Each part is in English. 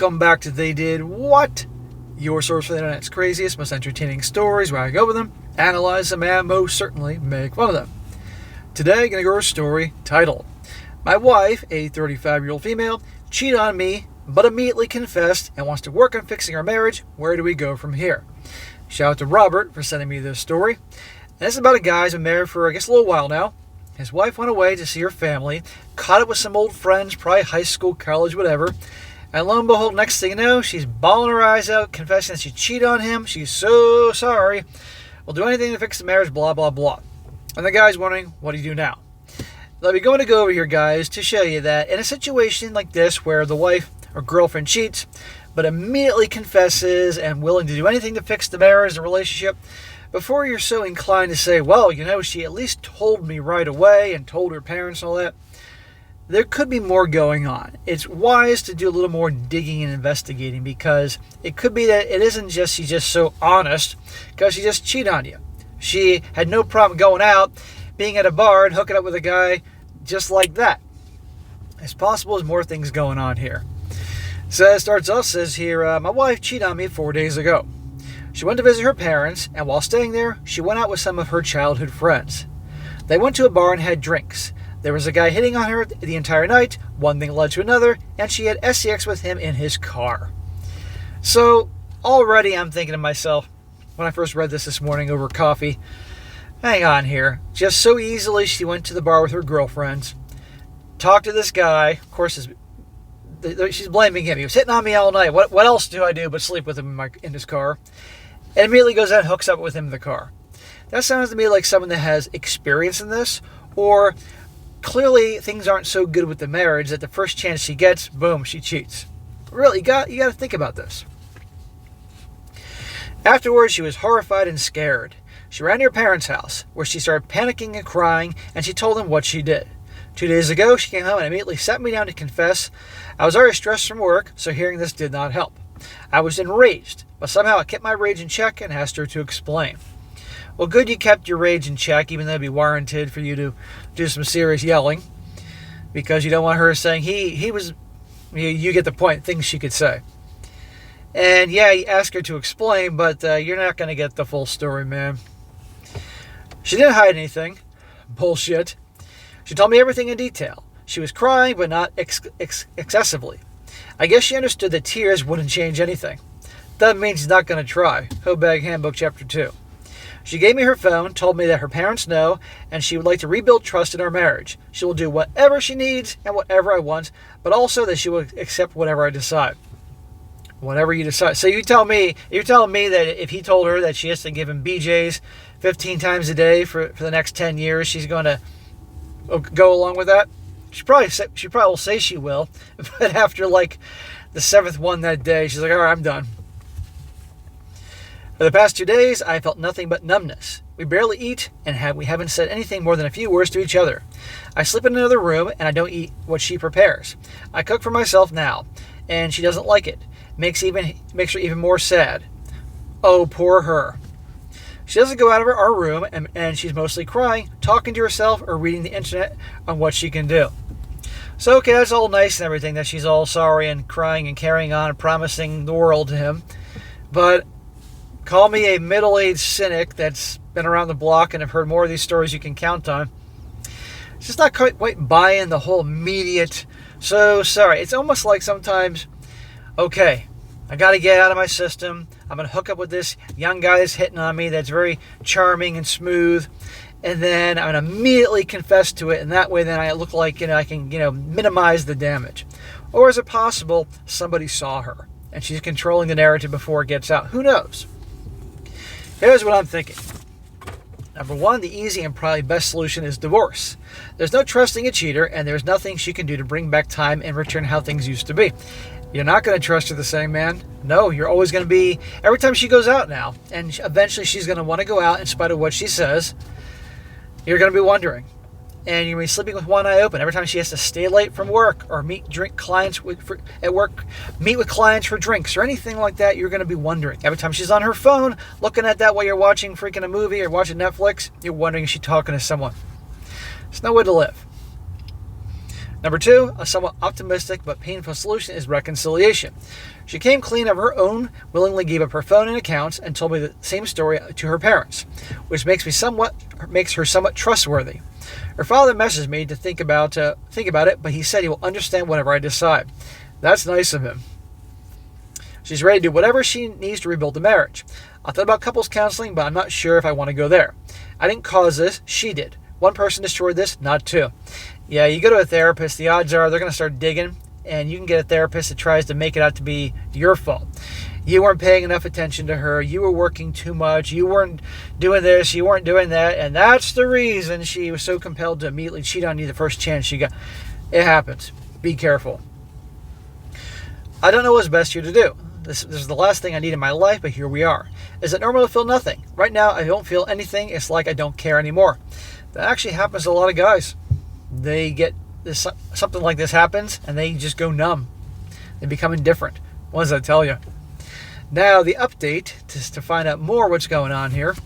Welcome back to They Did What? Your source for the internet's craziest, most entertaining stories, where I go over them, analyze them, and most certainly make fun of them. Today, I'm going to go over a story titled, My Wife, a 35-year-old female, cheated on me, but immediately confessed and wants to work on fixing our marriage. Where do we go from here? Shout out to Robert for sending me this story. And this is about a guy who's been married for, a little while now. His wife went away to see her family, caught up with some old friends, probably high school, college, whatever. And lo and behold, next thing you know, she's bawling her eyes out, confessing that she cheated on him. She's so sorry. Will do anything to fix the marriage, blah, blah, blah. And the guy's wondering, what do you do now? Let me go over here, guys, to show you that in a situation like this where the wife or girlfriend cheats, but immediately confesses and willing to do anything to fix the marriage and relationship, before you're so inclined to say, well, she at least told me right away and told her parents and all that, there could be more going on. It's wise to do a little more digging and investigating, because it could be that it isn't just she's just so honest because she just cheated on you. She had no problem going out, being at a bar and hooking up with a guy just like that. It's possible there's more things going on here. So it starts off, says here, my wife cheated on me 4 days ago. She went to visit her parents, and while staying there, she went out with some of her childhood friends. They went to a bar and had drinks. There was a guy hitting on her the entire night. One thing led to another, and she had sex with him in his car. So already I'm thinking to myself, when I first read this morning over coffee, hang on here. Just so easily she went to the bar with her girlfriends, talked to this guy. Of course, she's blaming him. He was hitting on me all night. What else do I do but sleep with him in his car? And immediately goes out and hooks up with him in the car. That sounds to me like someone that has experience in this, or clearly things aren't so good with the marriage that the first chance she gets, boom, she cheats. Really, you got to think about this. Afterwards, she was horrified and scared. She ran to her parents' house, where she started panicking and crying, and she told them what she did. 2 days ago, she came home and immediately sat me down to confess. I was already stressed from work, so hearing this did not help. I was enraged, but somehow I kept my rage in check and asked her to explain. Well, good you kept your rage in check, even though it'd be warranted for you to do some serious yelling, because you don't want her saying he was. You get the point, things she could say. And yeah, you ask her to explain, but you're not going to get the full story, man. She didn't hide anything. Bullshit. She told me everything in detail. She was crying, but not excessively. I guess she understood that tears wouldn't change anything. Doesn't mean she's not going to try. Hobag Handbook Chapter 2. She gave me her phone, told me that her parents know, and she would like to rebuild trust in our marriage. She will do whatever she needs and whatever I want, but also that she will accept whatever I decide. Whatever you decide. So you're telling me that if he told her that she has to give him BJ's 15 times a day for the next 10 years, she's going to go along with that? She probably will say she will, but after like the 7th one that day, she's like, all right, I'm done. For the past 2 days, I felt nothing but numbness. We barely eat, and we haven't said anything more than a few words to each other. I sleep in another room, and I don't eat what she prepares. I cook for myself now, and she doesn't like it. Makes her even more sad. Oh, poor her. She doesn't go out of our room, and she's mostly crying, talking to herself, or reading the internet on what she can do. So, okay, that's all nice and everything, that she's all sorry and crying and carrying on and promising the world to him. But call me a middle-aged cynic that's been around the block and have heard more of these stories you can count on. It's just not quite buying the whole immediate, so sorry. It's almost like sometimes, okay, I got to get out of my system. I'm going to hook up with this young guy that's hitting on me, that's very charming and smooth, and then I'm going to immediately confess to it, and that way then I look like I can minimize the damage. Or is it possible somebody saw her and she's controlling the narrative before it gets out? Who knows? Here's what I'm thinking. Number one, the easy and probably best solution is divorce. There's no trusting a cheater, and there's nothing she can do to bring back time and return how things used to be. You're not going to trust her the same, man. No, you're always going to be, every time she goes out now, and eventually she's going to want to go out in spite of what she says, you're going to be wondering. And you're going to be sleeping with one eye open. Every time she has to stay late from work or meet clients for drinks or anything like that, you're going to be wondering. Every time she's on her phone, looking at that while you're watching freaking a movie or watching Netflix, you're wondering if she's talking to someone. It's no way to live. Number 2, a somewhat optimistic but painful solution is reconciliation. She came clean of her own, willingly gave up her phone and accounts, and told me the same story to her parents, which makes her somewhat trustworthy. Her father messaged me to think about it, but he said he will understand whatever I decide. That's nice of him. She's ready to do whatever she needs to rebuild the marriage. I thought about couples counseling, but I'm not sure if I want to go there. I didn't cause this, she did. One person destroyed this, not two. Yeah, you go to a therapist, the odds are they're going to start digging, and you can get a therapist that tries to make it out to be your fault. You weren't paying enough attention to her, you were working too much, you weren't doing this, you weren't doing that, and that's the reason she was so compelled to immediately cheat on you the first chance she got. It happens. Be careful. I don't know what's best here to do. This is the last thing I need in my life, but here we are. Is it normal to feel nothing? Right now, I don't feel anything. It's like I don't care anymore. That actually happens to a lot of guys. They get this, something like this happens, and they just go numb. They become indifferent. What does that tell you? Now, the update, just to find out more what's going on here.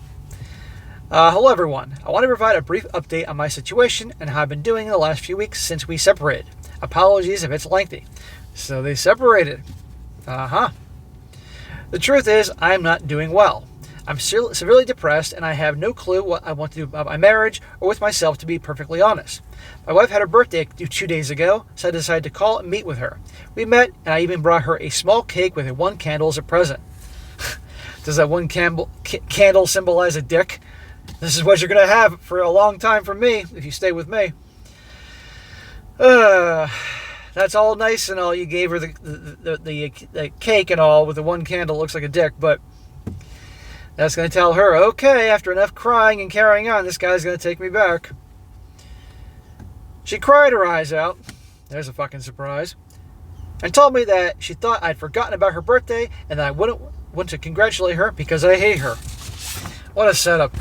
Hello, everyone. I want to provide a brief update on my situation and how I've been doing in the last few weeks since we separated. Apologies if it's lengthy. So they separated. The truth is, I'm not doing well. I'm severely depressed, and I have no clue what I want to do about my marriage or with myself, to be perfectly honest. My wife had her birthday 2 days ago, so I decided to call and meet with her. We met, and I even brought her a small cake with one candle as a present. Does that one candle symbolize a dick? This is what you're going to have for a long time from me, if you stay with me. That's all nice and all. You gave her the cake and all with the one candle. Looks like a dick, but that's going to tell her, okay, after enough crying and carrying on, this guy's going to take me back. She cried her eyes out. There's a fucking surprise. And told me that she thought I'd forgotten about her birthday and that I wouldn't want to congratulate her because I hate her. What a setup.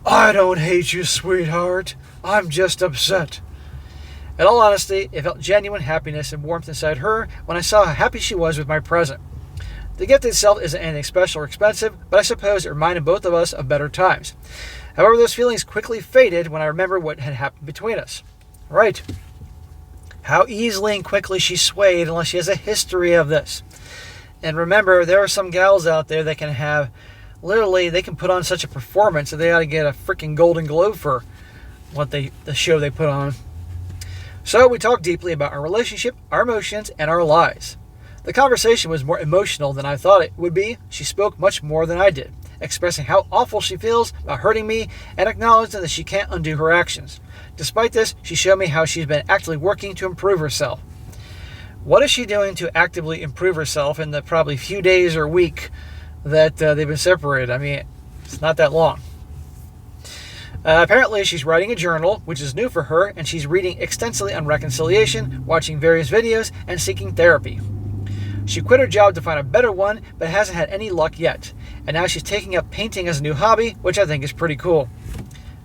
I don't hate you, sweetheart. I'm just upset. In all honesty, it felt genuine happiness and warmth inside her when I saw how happy she was with my present. The gift itself isn't anything special or expensive, but I suppose it reminded both of us of better times. However, those feelings quickly faded when I remembered what had happened between us. Right. How easily and quickly she swayed unless she has a history of this. And remember, there are some gals out there that can have, literally, they can put on such a performance that they ought to get a freaking Golden Globe for the show they put on. So we talked deeply about our relationship, our emotions, and our lies. The conversation was more emotional than I thought it would be. She spoke much more than I did, expressing how awful she feels about hurting me and acknowledging that she can't undo her actions. Despite this, she showed me how she's been actively working to improve herself. What is she doing to actively improve herself in the probably few days or week that they've been separated? I mean, it's not that long. Apparently, she's writing a journal, which is new for her, and she's reading extensively on reconciliation, watching various videos, and seeking therapy. She quit her job to find a better one, but hasn't had any luck yet. And now she's taking up painting as a new hobby, which I think is pretty cool.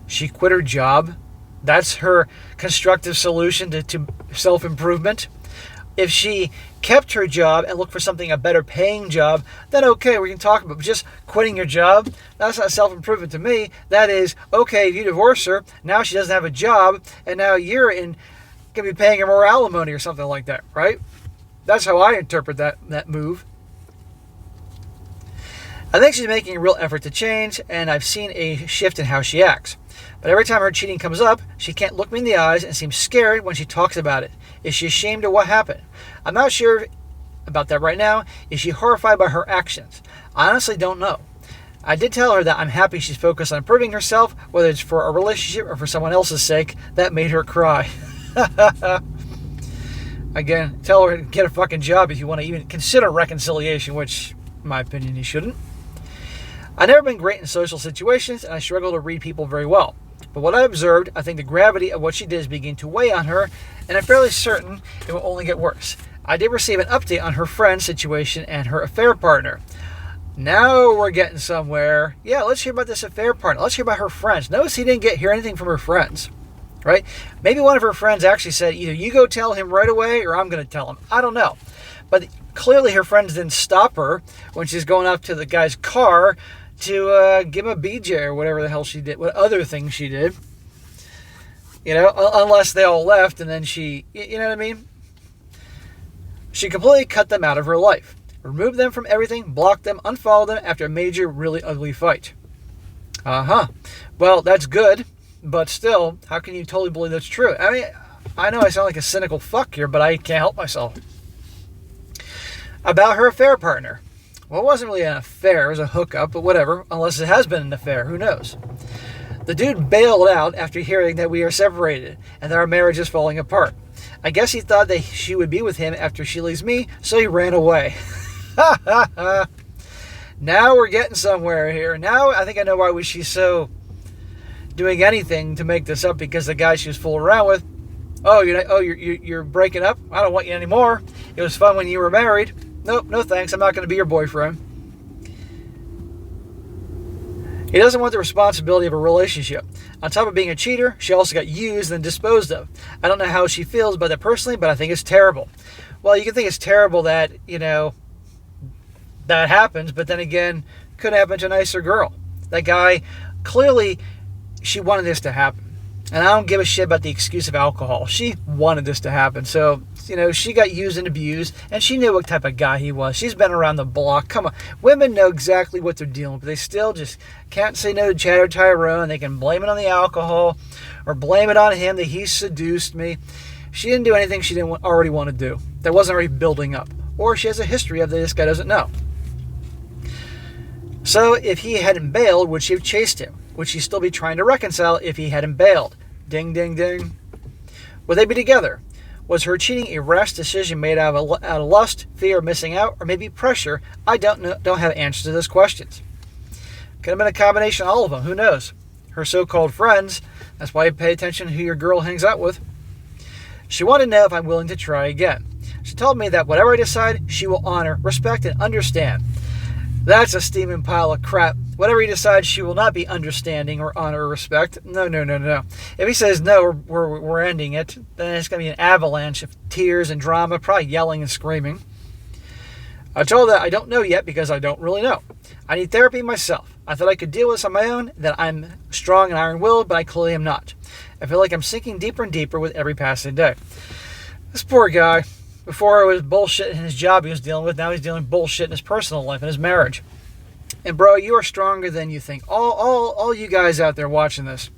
She quit her job. That's her constructive solution to self-improvement. If she kept her job and looked for a better paying job, then okay, we can talk about it. But just quitting your job, that's not self-improvement to me. That is, okay, if you divorce her, now she doesn't have a job, and now you're going to be paying her more alimony or something like that, right? That's how I interpret that move. I think she's making a real effort to change, and I've seen a shift in how she acts. But every time her cheating comes up, she can't look me in the eyes and seems scared when she talks about it. Is she ashamed of what happened? I'm not sure about that right now. Is she horrified by her actions? I honestly don't know. I did tell her that I'm happy she's focused on improving herself, whether it's for a relationship or for someone else's sake. That made her cry. Again, tell her to get a fucking job if you want to even consider reconciliation, which, in my opinion, you shouldn't. I've never been great in social situations, and I struggle to read people very well. But what I observed, I think the gravity of what she did is beginning to weigh on her, and I'm fairly certain it will only get worse. I did receive an update on her friend's situation and her affair partner. Now we're getting somewhere. Yeah, let's hear about this affair partner. Let's hear about her friends. Notice he didn't hear anything from her friends, right? Maybe one of her friends actually said, either you go tell him right away or I'm going to tell him. I don't know. But clearly her friends didn't stop her when she's going up to the guy's car to give him a BJ or whatever the hell she did, what other things she did. Unless they all left and then you know what I mean? She completely cut them out of her life. Removed them from everything, blocked them, unfollowed them after a major, really ugly fight. Well, that's good, but still, how can you totally believe that's true? I mean, I know I sound like a cynical fuck here, but I can't help myself. About her affair partner. Well, it wasn't really an affair, it was a hookup, but whatever, unless it has been an affair, who knows? The dude bailed out after hearing that we are separated and that our marriage is falling apart. I guess he thought that she would be with him after she leaves me, so he ran away. Ha ha ha. Now we're getting somewhere here. Now I think I know why she's so doing anything to make this up, because the guy she was fooling around with, you're breaking up? I don't want you anymore. It was fun when you were married. Nope, no thanks. I'm not going to be your boyfriend. He doesn't want the responsibility of a relationship. On top of being a cheater, she also got used and disposed of. I don't know how she feels about that personally, but I think it's terrible. Well, you can think it's terrible that, that happens, but then again, could happen to a nicer girl. That guy, clearly, she wanted this to happen. And I don't give a shit about the excuse of alcohol. She wanted this to happen. So, she got used and abused, and she knew what type of guy he was. She's been around the block. Come on. Women know exactly what they're dealing with, but they still just can't say no to Chad or Tyrone. They can blame it on the alcohol or blame it on him that he seduced me. She didn't do anything she didn't already want to do. That wasn't already building up. Or she has a history of that this guy doesn't know. So if he hadn't bailed, would she have chased him? Would she still be trying to reconcile if he hadn't bailed? Ding, ding, ding. Would they be together? Was her cheating a rash decision made out of lust, fear of missing out, or maybe pressure? I don't have answers to those questions. Could have been a combination of all of them. Who knows? Her so-called friends. That's why you pay attention to who your girl hangs out with. She wanted to know if I'm willing to try again. She told me that whatever I decide, she will honor, respect, and understand. That's a steaming pile of crap. Whatever he decides, she will not be understanding or honor or respect. No. If he says no, we're ending it, then it's going to be an avalanche of tears and drama, probably yelling and screaming. I told her that I don't know yet because I don't really know. I need therapy myself. I thought I could deal with this on my own, that I'm strong and iron-willed, but I clearly am not. I feel like I'm sinking deeper and deeper with every passing day. This poor guy. Before it was bullshit in his job he was dealing with, now he's dealing with bullshit in his personal life and his marriage. And bro, you are stronger than you think. All you guys out there watching this,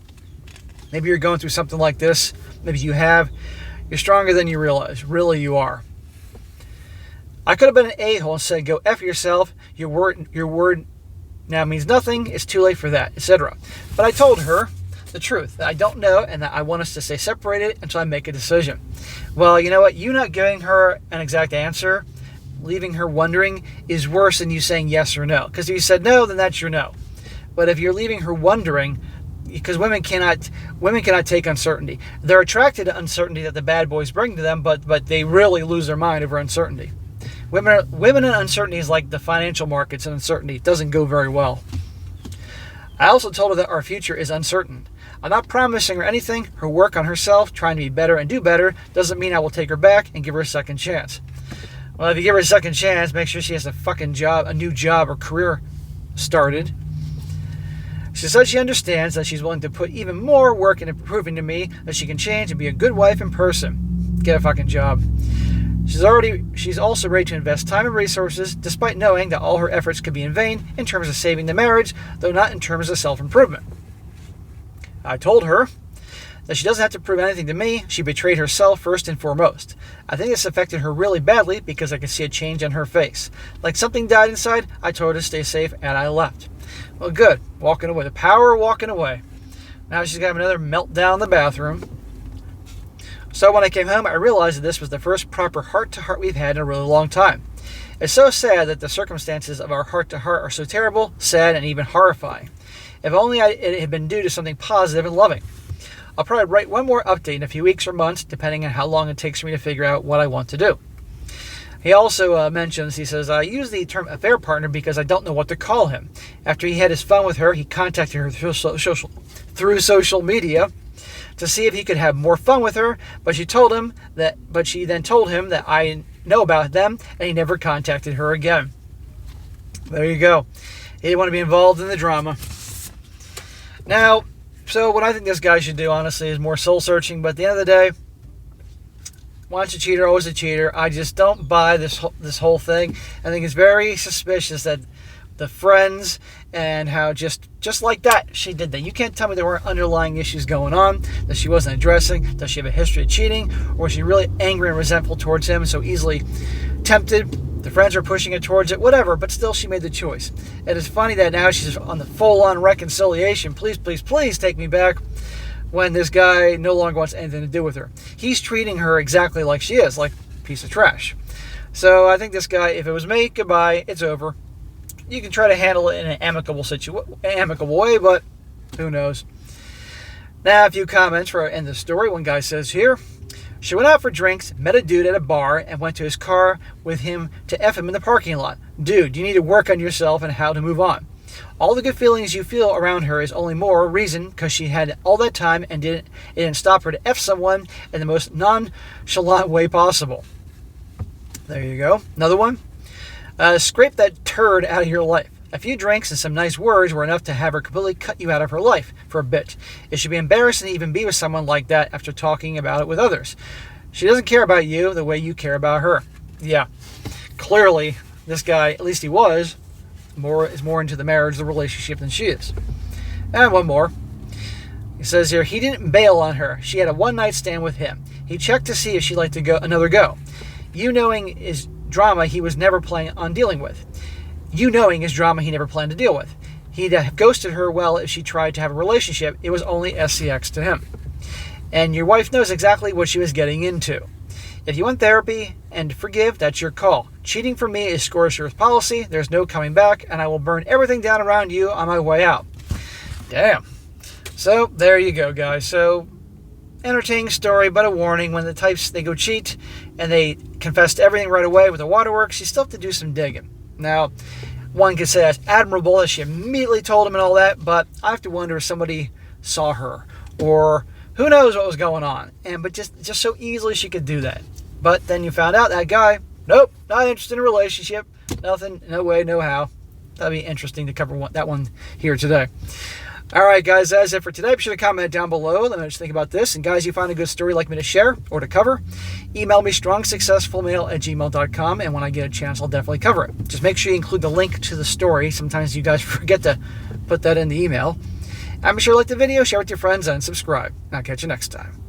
maybe you're going through something like this, maybe you have, you're stronger than you realize. Really, you are. I could have been an a-hole and said, go F yourself, your word now means nothing, it's too late for that, etc. But I told her the truth, that I don't know and that I want us to stay separated until I make a decision. Well, you know what? You not giving her an exact answer, leaving her wondering, is worse than you saying yes or no. Because if you said no, then that's your no. But if you're leaving her wondering, because women cannot take uncertainty. They're attracted to uncertainty that the bad boys bring to them, but they really lose their mind over uncertainty. Women and uncertainty is like the financial markets and uncertainty. It doesn't go very well. I also told her that our future is uncertain. I'm not promising her anything. Her work on herself, trying to be better and do better, doesn't mean I will take her back and give her a second chance. Well, if you give her a second chance, make sure she has a new job or career started. She said she understands that she's willing to put even more work into proving to me that she can change and be a good wife in person. Get a fucking job. She's also ready to invest time and resources, despite knowing that all her efforts could be in vain in terms of saving the marriage, though not in terms of self-improvement. I told her that she doesn't have to prove anything to me. She betrayed herself first and foremost. I think this affected her really badly because I could see a change on her face. Like something died inside, I told her to stay safe and I left. Well, good. Walking away. The power of walking away. Now she's got another meltdown in the bathroom. So when I came home, I realized that this was the first proper heart-to-heart we've had in a really long time. It's so sad that the circumstances of our heart-to-heart are so terrible, sad, and even horrifying. If only it had been due to something positive and loving. I'll probably write one more update in a few weeks or months, depending on how long it takes for me to figure out what I want to do. He also mentions, he says, I use the term affair partner because I don't know what to call him. After he had his fun with her, he contacted her through social media to see if he could have more fun with her, but she then told him that I know about them, and he never contacted her again. There you go. He didn't want to be involved in the drama. Now, So what I think this guy should do, honestly, is more soul searching. But at the end of the day, once a cheater, always a cheater. I just don't buy this whole thing. I think it's very suspicious that the friends and how just like that she did that. You can't tell me there weren't underlying issues going on that she wasn't addressing. Does she have a history of cheating, or is she really angry and resentful towards him, so easily tempted? The friends are pushing it towards it, whatever, but still she made the choice. It is funny that now she's on the full-on reconciliation. Please, please, please take me back, when this guy no longer wants anything to do with her. He's treating her exactly like she is, like a piece of trash. So I think this guy, if it was me, goodbye, it's over. You can try to handle it in an amicable way, but who knows. Now, a few comments for end the story. One guy says here, she went out for drinks, met a dude at a bar, and went to his car with him to F him in the parking lot. Dude, you need to work on yourself and how to move on. All the good feelings you feel around her is only more reason because she had all that time and it didn't stop her to F someone in the most nonchalant way possible. There you go. Another one. Scrape that turd out of your life. A few drinks and some nice words were enough to have her completely cut you out of her life for a bit. It should be embarrassing to even be with someone like that after talking about it with others. She doesn't care about you the way you care about her. Yeah, clearly this guy, at least he was, is more into the marriage, the relationship than she is. And one more. He says here, he didn't bail on her. She had a one-night stand with him. He checked to see if she'd like to go another go. You knowing is drama he was never planning on dealing with. You knowing is drama he never planned to deal with. He'd have ghosted her well if she tried to have a relationship. It was only SCX to him. And your wife knows exactly what she was getting into. If you want therapy and forgive, that's your call. Cheating for me is scorched policy. There's no coming back, and I will burn everything down around you on my way out. Damn. So there you go, guys. So entertaining story, but a warning. When the types, they go cheat and they confess to everything right away with the waterworks, you still have to do some digging. Now, one could say that's admirable that she immediately told him and all that, but I have to wonder if somebody saw her, or who knows what was going on. But just so easily she could do that. But then you found out that guy, nope, not interested in a relationship, nothing, no way, no how. That'd be interesting to cover that one here today. All right, guys, that's it for today. Be sure to comment down below. Let me know what you think about this. And guys, you find a good story you'd like me to share or to cover, email me strongsuccessfulmail@gmail.com, and when I get a chance, I'll definitely cover it. Just make sure you include the link to the story. Sometimes you guys forget to put that in the email. And be sure to like the video, share with your friends, and subscribe. I'll catch you next time.